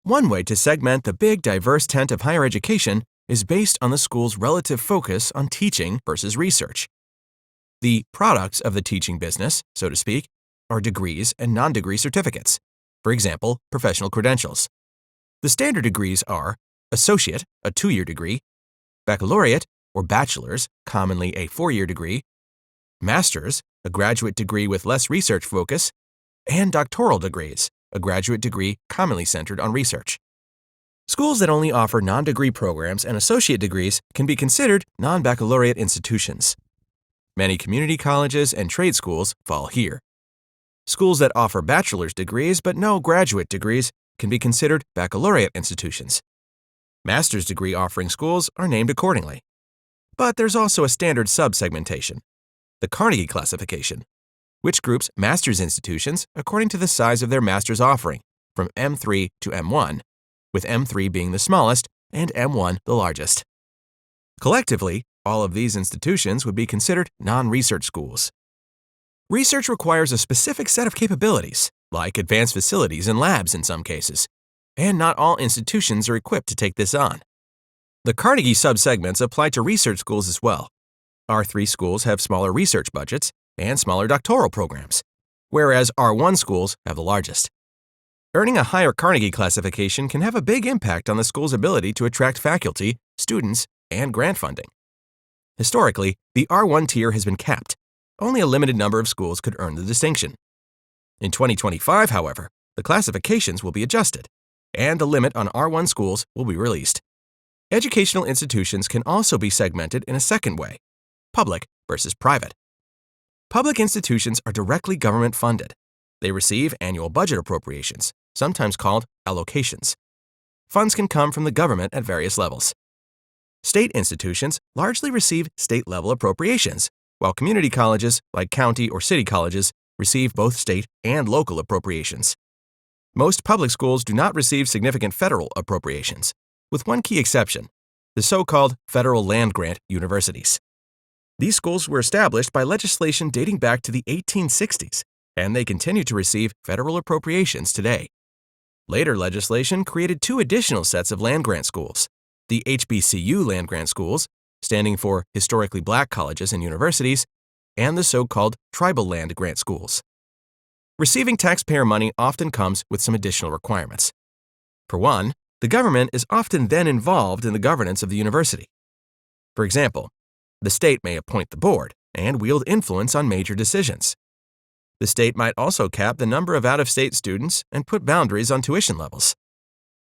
One way to segment the big, diverse tent of higher education is based on the school's relative focus on teaching versus research. The products of the teaching business, so to speak, are degrees and non-degree certificates, for example, professional credentials. The standard degrees are associate, a 2-year degree, baccalaureate, or bachelor's, commonly a 4-year degree, master's, a graduate degree with less research focus, and doctoral degrees, a graduate degree commonly centered on research. Schools that only offer non-degree programs and associate degrees can be considered non-baccalaureate institutions. Many community colleges and trade schools fall here. Schools that offer bachelor's degrees but no graduate degrees can be considered baccalaureate institutions. Master's degree offering schools are named accordingly. But there's also a standard sub-segmentation, the Carnegie classification, which groups master's institutions according to the size of their master's offering, from M3 to M1, with M3 being the smallest and M1 the largest. Collectively, all of these institutions would be considered non-research schools. Research requires a specific set of capabilities, like advanced facilities and labs in some cases, and not all institutions are equipped to take this on. The Carnegie subsegments apply to research schools as well. R3 schools have smaller research budgets and smaller doctoral programs, whereas R1 schools have the largest. Earning a higher Carnegie classification can have a big impact on the school's ability to attract faculty, students, and grant funding. Historically, the R1 tier has been capped. Only a limited number of schools could earn the distinction. In 2025, however, the classifications will be adjusted, and the limit on R1 schools will be released. Educational institutions can also be segmented in a second way: public versus private. Public institutions are directly government funded. They receive annual budget appropriations, sometimes called allocations. Funds can come from the government at various levels. State institutions largely receive state-level appropriations, while community colleges, like county or city colleges, receive both state and local appropriations. Most public schools do not receive significant federal appropriations, with one key exception: the so-called federal land-grant universities. These schools were established by legislation dating back to the 1860s, and they continue to receive federal appropriations today. Later legislation created 2 additional sets of land-grant schools: the HBCU land-grant schools, standing for historically black colleges and universities, and the so-called tribal land-grant schools. Receiving taxpayer money often comes with some additional requirements. For one, the government is often then involved in the governance of the university. For example, the state may appoint the board and wield influence on major decisions. The state might also cap the number of out-of-state students and put boundaries on tuition levels.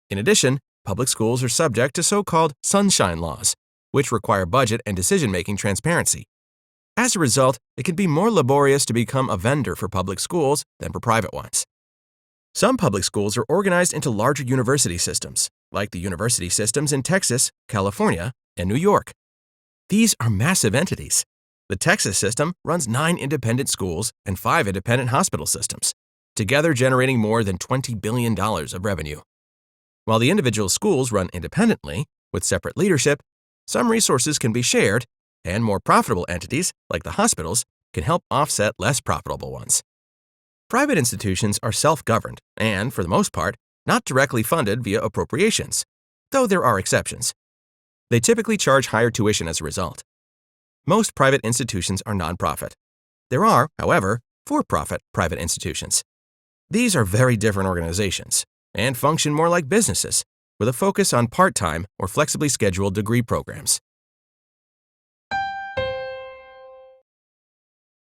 In addition, public schools are subject to so-called sunshine laws, which require budget and decision-making transparency. As a result, it can be more laborious to become a vendor for public schools than for private ones. Some public schools are organized into larger university systems, like the university systems in Texas, California, and New York. These are massive entities. The Texas system runs 9 independent schools and 5 independent hospital systems, together generating more than $20 billion of revenue. While the individual schools run independently, with separate leadership, some resources can be shared, and more profitable entities, like the hospitals, can help offset less profitable ones. Private institutions are self-governed and, for the most part, not directly funded via appropriations, though there are exceptions. They typically charge higher tuition as a result. Most private institutions are nonprofit. There are, however, for-profit private institutions. These are very different organizations and function more like businesses, with a focus on part-time or flexibly scheduled degree programs.